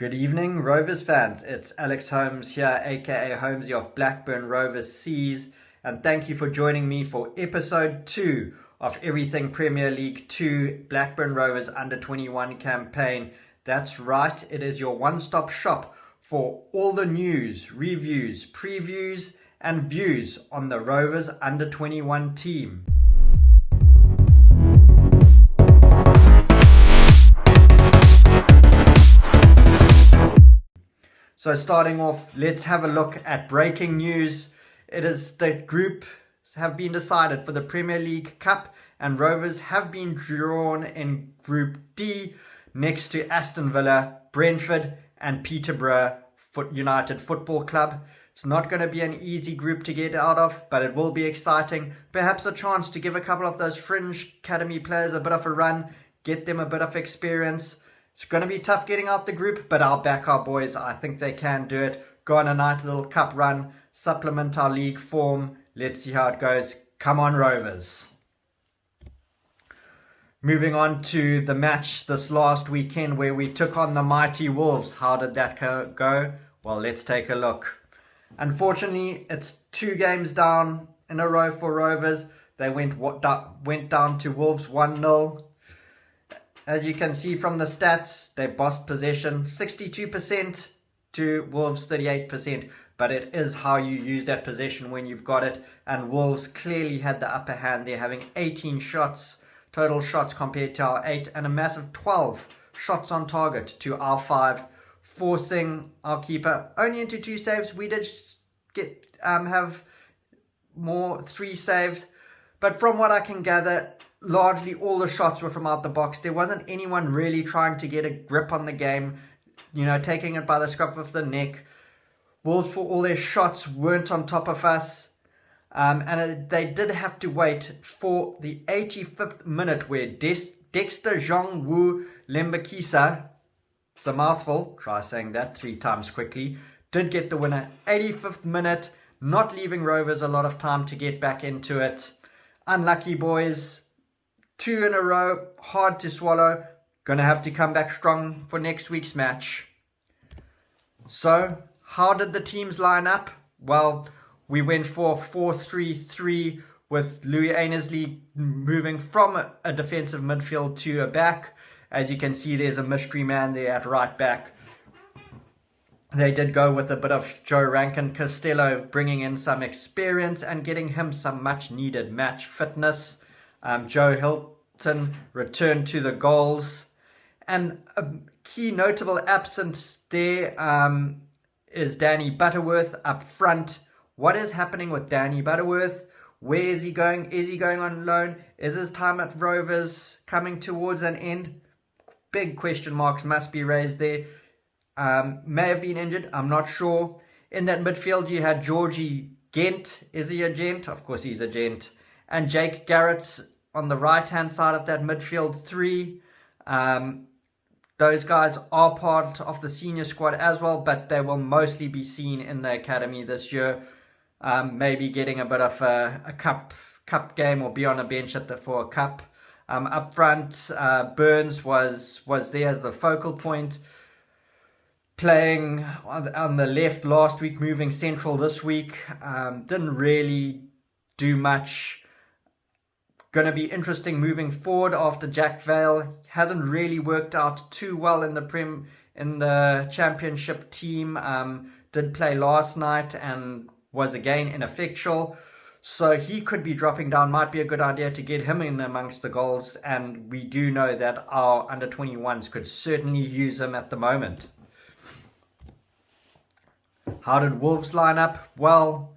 Good evening, Rovers fans. It's Alex Holmes here, aka Holmesy of Blackburn Rovers C's, and thank you for joining me for episode 2 of Everything Premier League 2 Blackburn Rovers Under-21 campaign. That's right, it is your one-stop shop for all the news, reviews, previews, and views on the Rovers Under-21 team. So starting off, let's have a look at breaking news. It is the groups have been decided for the Premier League Cup, and Rovers have been drawn in Group D next to Aston Villa, Brentford and Peterborough United Football Club. It's not going to be an easy group to get out of, but it will be exciting. Perhaps a chance to give a couple of those fringe academy players a bit of a run, get them a bit of experience. It's going to be tough getting out the group, but I'll back our boys. I think they can do it. Go on a nice little cup run, supplement our league form. Let's see how it goes. Come on, Rovers. Moving on to the match this last weekend where we took on the mighty Wolves. How did that go? Well, let's take a look. Unfortunately, it's 2 games down in a row for Rovers. They went down to Wolves 1-0. As you can see from the stats, they bossed possession 62% to Wolves 38%. But it is how you use that possession when you've got it. And Wolves clearly had the upper hand. They're having 18 shots, total shots compared to our 8. And a massive 12 shots on target to our 5. Forcing our keeper only into 2 saves. We did have more 3 saves. But from what I can gather, largely all the shots were from out the box. There wasn't anyone really trying to get a grip on the game, taking it by the scruff of the neck. Wolves, for all their shots, weren't on top of us. They did have to wait for the 85th minute where Dexter Jean-Wu Lembakisa, it's a mouthful, try saying that 3 times quickly, did get the winner. 85th minute, not leaving Rovers a lot of time to get back into it. Unlucky boys. 2 in a row, hard to swallow. Gonna have to come back strong for next week's match. So, how did the teams line up? Well, we went for 4-3-3 with Louis Ainsley moving from a defensive midfield to a back. As you can see, there's a mystery man there at right back. They did go with a bit of Joe Rankin Costello, bringing in some experience and getting him some much needed match fitness. Joe Hilton returned to the goals. And a key notable absence there is Danny Butterworth up front. What is happening with Danny Butterworth? Where is he going? Is he going on loan? Is his time at Rovers coming towards an end? Big question marks must be raised there. May have been injured, I'm not sure. In that midfield you had Georgie Gent. Is he a gent? Of course he's a gent. And Jake Garrett on the right hand side of that midfield 3. Those guys are part of the senior squad as well, but they will mostly be seen in the academy this year. Maybe getting a bit of a cup game or be on a bench for a cup. Up front, Burns was there as the focal point, playing on the left last week, moving central this week. Didn't really do much. Going to be interesting moving forward after Jack Vale. Hasn't really worked out too well in the championship team. Did play last night and was again ineffectual. So he could be dropping down. Might be a good idea to get him in amongst the goals. And we do know that our under-21s could certainly use him at the moment. How did Wolves line up? Well,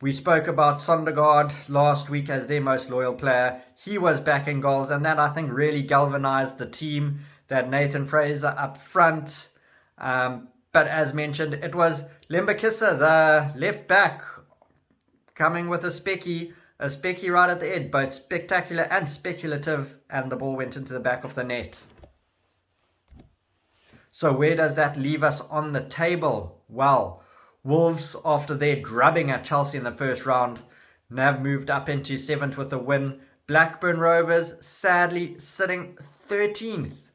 we spoke about Sondergaard last week as their most loyal player. He was back in goals, and that I think really galvanized the team. That Nathan Fraser up front. But as mentioned, it was Lembakisa, the left back, coming with a specky right at the end, both spectacular and speculative, and the ball went into the back of the net. So where does that leave us on the table? Well, Wolves, after their drubbing at Chelsea in the first round, have moved up into 7th with a win. Blackburn Rovers, sadly, sitting 13th.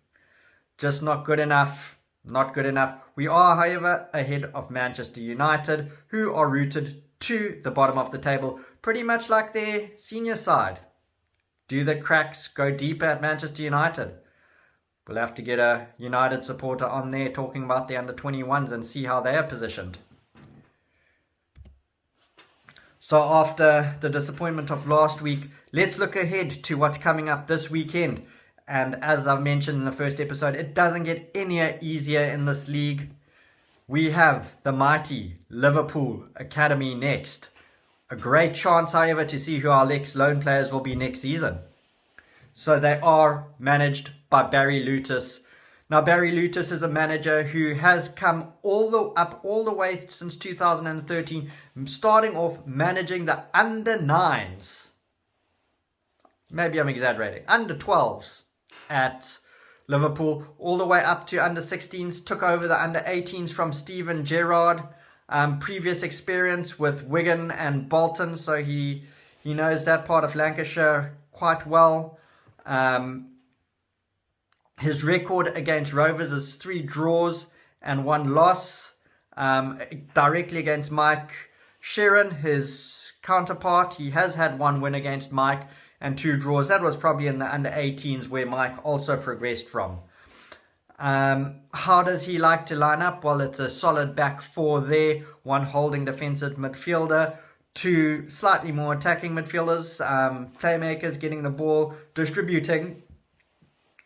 Just not good enough. Not good enough. We are, however, ahead of Manchester United, who are rooted to the bottom of the table, pretty much like their senior side. Do the cracks go deeper at Manchester United? We'll have to get a United supporter on there talking about the under-21s and see how they are positioned. So after the disappointment of last week, let's look ahead to what's coming up this weekend. And as I've mentioned in the first episode, it doesn't get any easier in this league. We have the mighty Liverpool Academy next. A great chance, however, to see who our next loan players will be next season. So they are managed by Barry Lutis. Now, Barry Lutis is a manager who has come all the way since 2013, starting off managing the under-9s. Maybe I'm exaggerating. Under-12s at Liverpool, all the way up to under-16s. Took over the under-18s from Steven Gerrard. Previous experience with Wigan and Bolton, so he knows that part of Lancashire quite well. His record against Rovers is 3 draws and 1 loss. Directly against Mike Sheeran, his counterpart, he has had 1 win against Mike and 2 draws. That was probably in the under-18s where Mike also progressed from. How does he like to line up? Well, it's a solid back 4 there, 1 holding defensive midfielder, 2 slightly more attacking midfielders, playmakers getting the ball, distributing,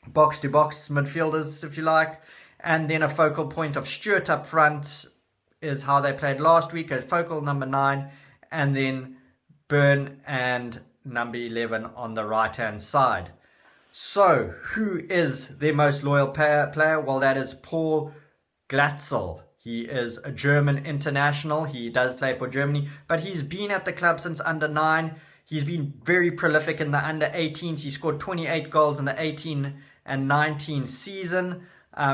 box-to-box midfielders, if you like, and then a focal point of Stewart up front is how they played last week, a focal number 9, and then Byrne and number 11 on the right-hand side. So, who is their most loyal player? Well, that is Paul Glatzel. He is a German international. He does play for Germany, but he's been at the club since under-9. He's been very prolific in the under-18s. He scored 28 goals in the 18 and 19 season.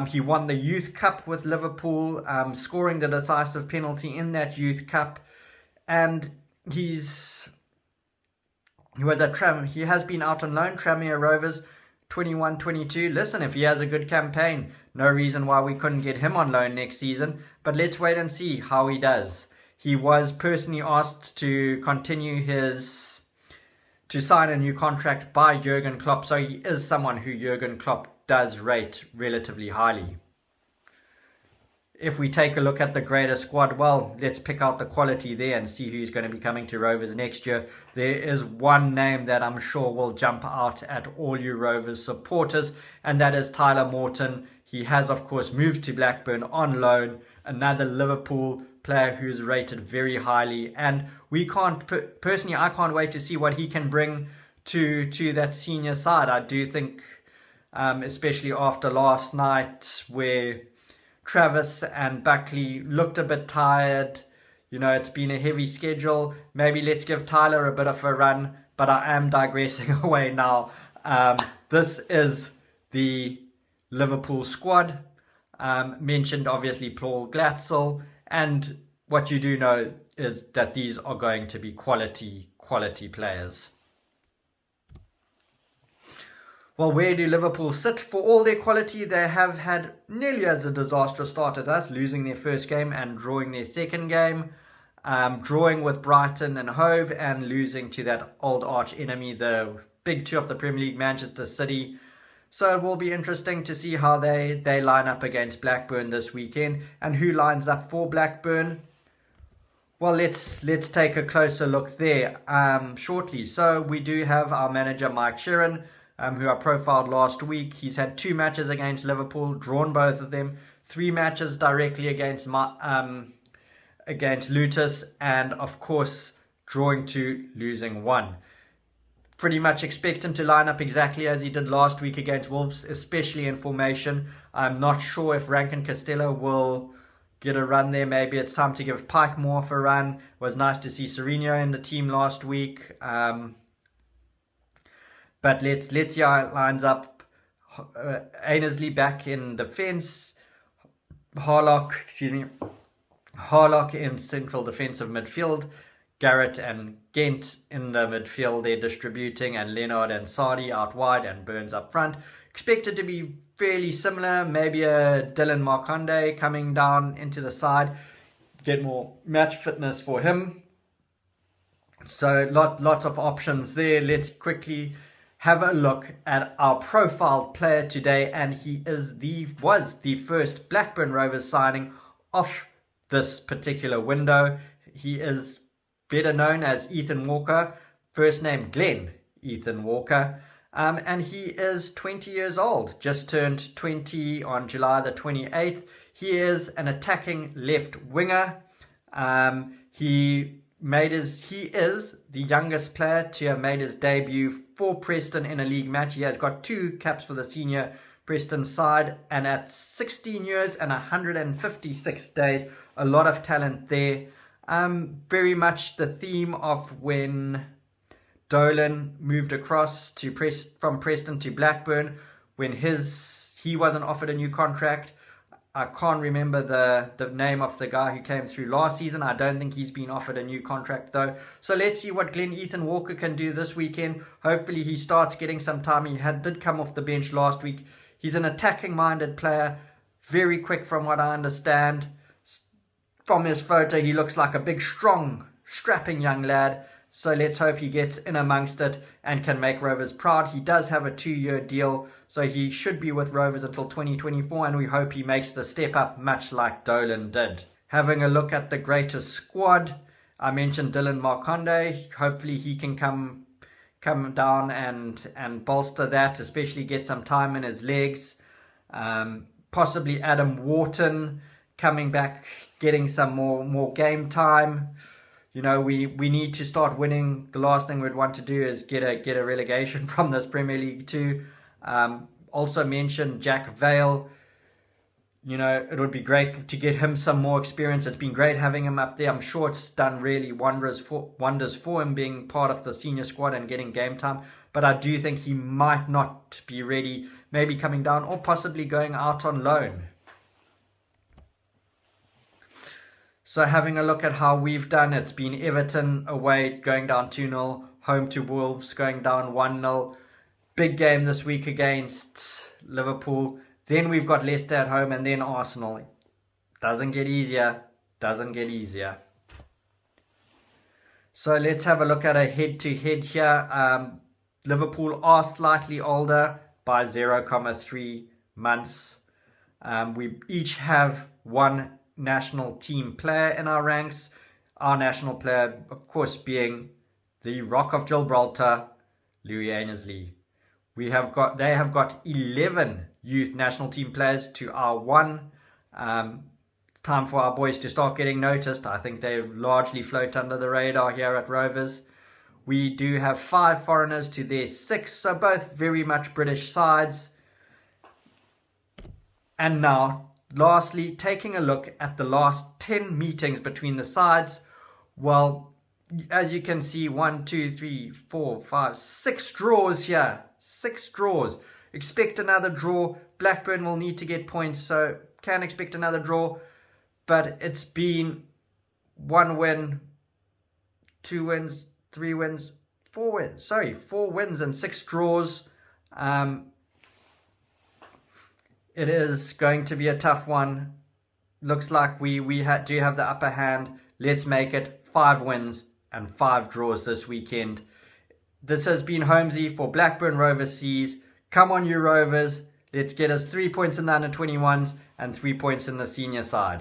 He won the Youth Cup with Liverpool, scoring the decisive penalty in that Youth Cup. And he has been out on loan, Tranmere Rovers 21-22. Listen, if he has a good campaign, no reason why we couldn't get him on loan next season. But let's wait and see how he does. He was personally asked to sign a new contract by Jurgen Klopp, so he is someone who Jurgen Klopp does rate relatively highly. If we take a look at the greater squad, well, let's pick out the quality there and see who's going to be coming to Rovers next year. There is one name that I'm sure will jump out at all you Rovers supporters, and that is Tyler Morton. He has, of course, moved to Blackburn on loan, another Liverpool player who's rated very highly, and personally, I can't wait to see what he can bring to that senior side. I do think, especially after last night where Travis and Buckley looked a bit tired. It's been a heavy schedule. Maybe let's give Tyler a bit of a run, but I am digressing away now. This is the Liverpool squad. Mentioned, obviously, Paul Glatzel, and what you do know is that these are going to be quality players. Well, where do Liverpool sit? For all their quality, they have had nearly as a disastrous start as us, losing their first game and drawing their second game, drawing with Brighton and Hove, and losing to that old arch enemy, the big 2 of the Premier League, Manchester City. So it will be interesting to see how they line up against Blackburn this weekend, and who lines up for Blackburn. Well, let's take a closer look there shortly. So we do have our manager Mike Sheeran, who I profiled last week. He's had 2 matches against Liverpool, drawn both of them, 3 matches directly against Lutis, and of course drawing 2, losing 1. Pretty much expect him to line up exactly as he did last week against Wolves, especially in formation. I'm not sure if Rankin Costello will get a run there. Maybe it's time to give Pike more of a run. It was nice to see Sereno in the team last week. But let's see how it lines up. Ainsley back in defence. Harlock in central defensive midfield. Garrett and Gent in the midfield, they're distributing, and Leonard and Sardi out wide, and Burns up front. Expected to be fairly similar. Maybe a Dylan Marconde coming down into the side, get more match fitness for him. So lots of options there. Let's quickly have a look at our profiled player today, and he was the first Blackburn Rovers signing off this particular window. He is better known as Ethan Walker, first name Glenn Ethan Walker, and he is 20 years old, just turned 20 on July the 28th. He is an attacking left winger. He is the youngest player to have made his debut for Preston in a league match. He has got 2 caps for the senior Preston side, and at 16 years and 156 days, a lot of talent there. Very much the theme of when Dolan moved across from Preston to Blackburn, when he wasn't offered a new contract. I can't remember the name of the guy who came through last season. I don't think he's been offered a new contract though. So let's see what Glenn Ethan Walker can do this weekend. Hopefully he starts getting some time. He did come off the bench last week. He's an attacking minded player, very quick from what I understand. From his photo, he looks like a big, strong, strapping young lad. So let's hope he gets in amongst it and can make Rovers proud. He does have a 2-year deal, so he should be with Rovers until 2024, and we hope he makes the step up much like Dolan did. Having a look at the greatest squad, I mentioned Dylan Marconde. Hopefully he can come down and bolster that, especially get some time in his legs. Possibly Adam Wharton coming back, getting some more game time. You know, we need to start winning. The last thing we'd want to do is get a relegation from this Premier League 2. Also mentioned Jack Vale. You know, it would be great to get him some more experience. It's been great having him up there. I'm sure it's done really wonders for him being part of the senior squad and getting game time. But I do think he might not be ready, maybe coming down or possibly going out on loan. So having a look at how we've done, it's been Everton away going down 2-0, home to Wolves going down 1-0. Big game this week against Liverpool. Then we've got Leicester at home and then Arsenal. Doesn't get easier. So let's have a look at a head-to-head here. Liverpool are slightly older by 0.3 months. We each have one national team player in our ranks. Our national player, of course, being the Rock of Gibraltar, Louis Ainsley. They have got 11 youth national team players to our 1. It's time for our boys to start getting noticed. I think they largely float under the radar here at Rovers. We do have 5 foreigners to their 6, so both very much British sides. And now, lastly, taking a look at the last 10 meetings between the sides. Well, as you can see, 1, 2, 3, 4, 5, 6 draws here. 6 draws. Expect another draw. Blackburn will need to get points, so can expect another draw. But it's been 1 win, 2 wins, 3 wins, 4 wins. 4 wins and 6 draws. It is going to be a tough one. Looks like we do have the upper hand. Let's make it 5 wins and 5 draws this weekend. This has been Holmesy for Blackburn Rovers Seas. Come on, you Rovers. Let's get us 3 points in the under-21s and 3 points in the senior side.